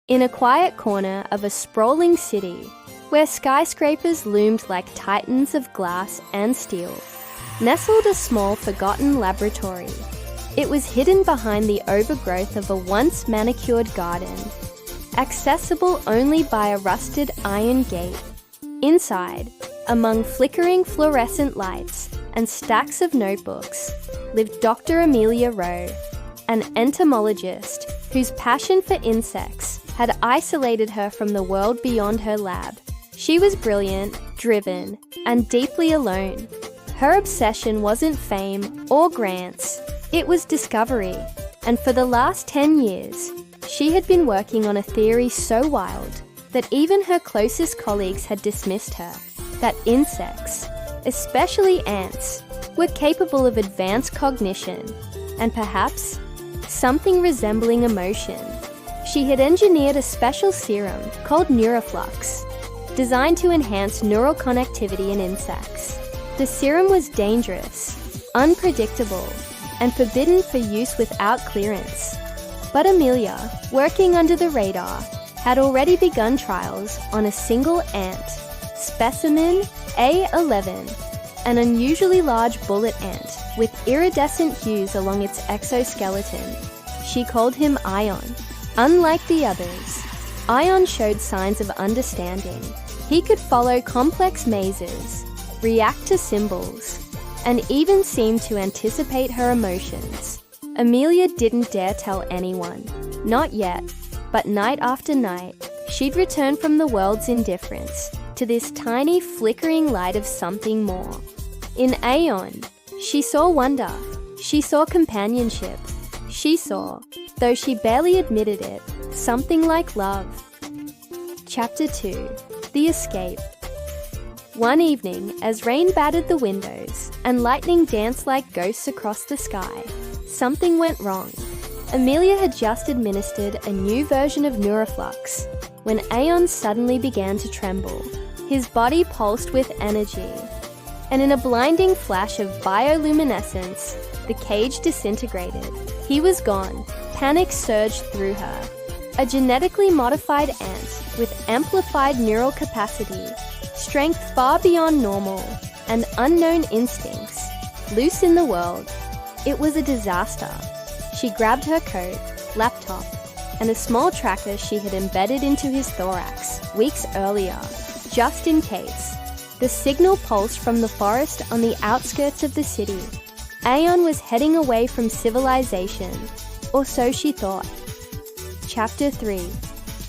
In a quiet corner of a sprawling city, where skyscrapers loomed like titans of glass and steel, nestled a small forgotten laboratory. It was hidden behind the overgrowth of a once manicured garden, accessible only by a rusted iron gate. Inside, among flickering fluorescent lights and stacks of notebooks, lived Dr. Amelia Rowe, an entomologist whose passion for insects had isolated her from the world beyond her lab. She was brilliant, driven, and deeply alone. Her obsession wasn't fame or grants, it was discovery. And for the last 10 years, she had been working on a theory so wild that even her closest colleagues had dismissed her, that insects, especially ants, were capable of advanced cognition and perhaps something resembling emotion. She had engineered a special serum called Neuroflux, designed to enhance neural connectivity in insects. The serum was dangerous, unpredictable, and forbidden for use without clearance. But Amelia, working under the radar, had already begun trials on a single ant, specimen A11, an unusually large bullet ant with iridescent hues along its exoskeleton. She called him Ion. Unlike the others, Ion showed signs of understanding. He could follow complex mazes, react to symbols, and even seemed to anticipate her emotions. Amelia didn't dare tell anyone, not yet, but night after night, she'd return from the world's indifference to this tiny flickering light of something more. In Aeon, she saw wonder, she saw companionship, she saw, though she barely admitted it, something like love. Chapter 2. The Escape. One evening, as rain battered the windows and lightning danced like ghosts across the sky, something went wrong. Amelia had just administered a new version of Neuroflux when Aeon suddenly began to tremble. His body pulsed with energy, and in a blinding flash of bioluminescence, the cage disintegrated. He was gone. Panic surged through her. A genetically modified ant with amplified neural capacity, strength far beyond normal, and unknown instincts, loose in the world. It was a disaster. She grabbed her coat, laptop, and a small tracker she had embedded into his thorax weeks earlier, just in case. The signal pulsed from the forest on the outskirts of the city. Aeon was heading away from civilization, or so she thought. Chapter 3.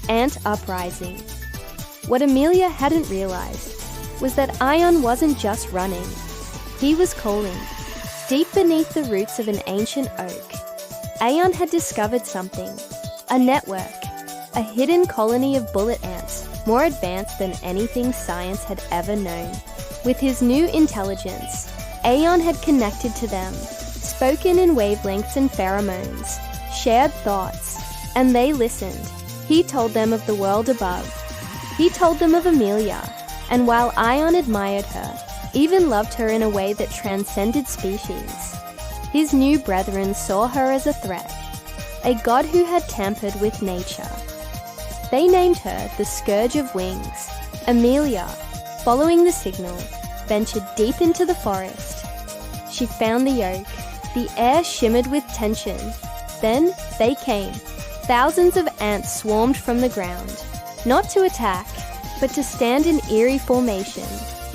Ant Uprising. What Amelia hadn't realized was that Ion wasn't just running. He was calling. Deep beneath the roots of an ancient oak, Aeon had discovered something. A network. A hidden colony of bullet ants, more advanced than anything science had ever known. With his new intelligence, Aeon had connected to them, spoken in wavelengths and pheromones, shared thoughts, and they listened. He told them of the world above. He told them of Amelia, and while Ion admired her, even loved her in a way that transcended species, his new brethren saw her as a threat, a god who had tampered with nature. They named her the Scourge of Wings. Amelia, following the signal, ventured deep into the forest. She found the oak. The air shimmered with tension. Then they came. Thousands of ants swarmed from the ground, not to attack, but to stand in eerie formation.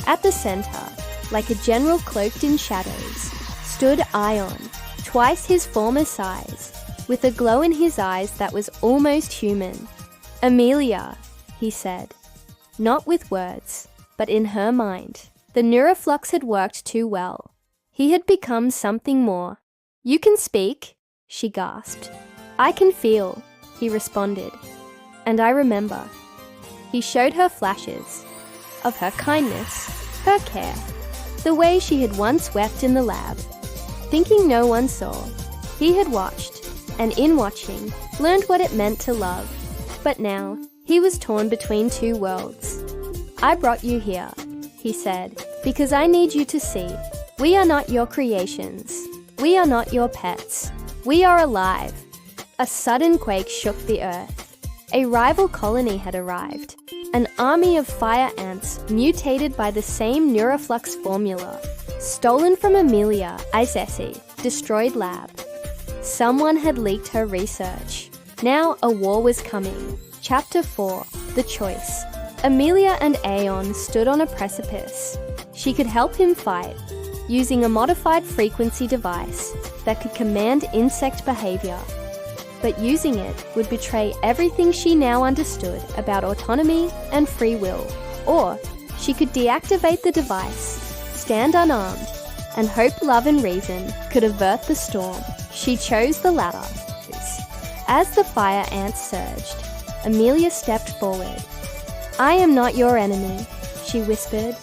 At the center, like a general cloaked in shadows, stood Ion, twice his former size, with a glow in his eyes that was almost human. "Amelia," he said, not with words, but in her mind. The Neuroflux had worked too well. He had become something more. "You can speak," she gasped. "I can feel," he responded. "And I remember." He showed her flashes of her kindness, her care, the way she had once wept in the lab. Thinking no one saw, he had watched, and in watching, learned what it meant to love. But now, he was torn between two worlds. "I brought you here," he said, "because I need you to see. We are not your creations. We are not your pets. We are alive." A sudden quake shook the earth. A rival colony had arrived. An army of fire ants mutated by the same Neuroflux formula, stolen from Amelia Isesi, destroyed lab. Someone had leaked her research. Now a war was coming. Chapter 4, The Choice. Amelia and Aeon stood on a precipice. She could help him fight, using a modified frequency device that could command insect behavior. But using it would betray everything she now understood about autonomy and free will. Or she could deactivate the device, stand unarmed, and hope love and reason could avert the storm. She chose the latter. As the fire ants surged, Amelia stepped forward. "I am not your enemy," she whispered.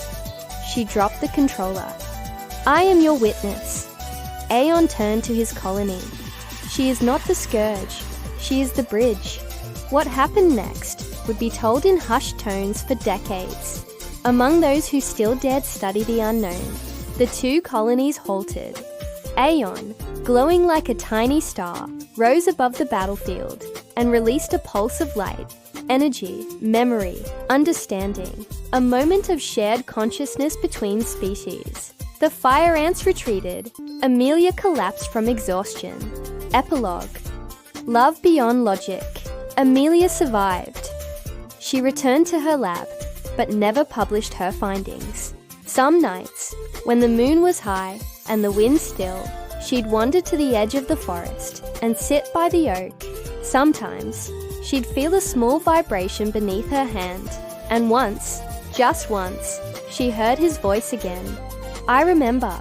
She dropped the controller. "I am your witness." Aeon turned to his colony. She is not the scourge, she is the bridge. What happened next would be told in hushed tones for decades. Among those who still dared study the unknown, the two colonies halted. Aeon, glowing like a tiny star, rose above the battlefield and released a pulse of light, energy, memory, understanding, a moment of shared consciousness between species. The fire ants retreated. Amelia collapsed from exhaustion. Epilogue. Love beyond logic. Amelia survived. She returned to her lab, but never published her findings. Some nights, when the moon was high and the wind still, she'd wander to the edge of the forest and sit by the oak. Sometimes, she'd feel a small vibration beneath her hand, and once, just once, she heard his voice again. "I remember.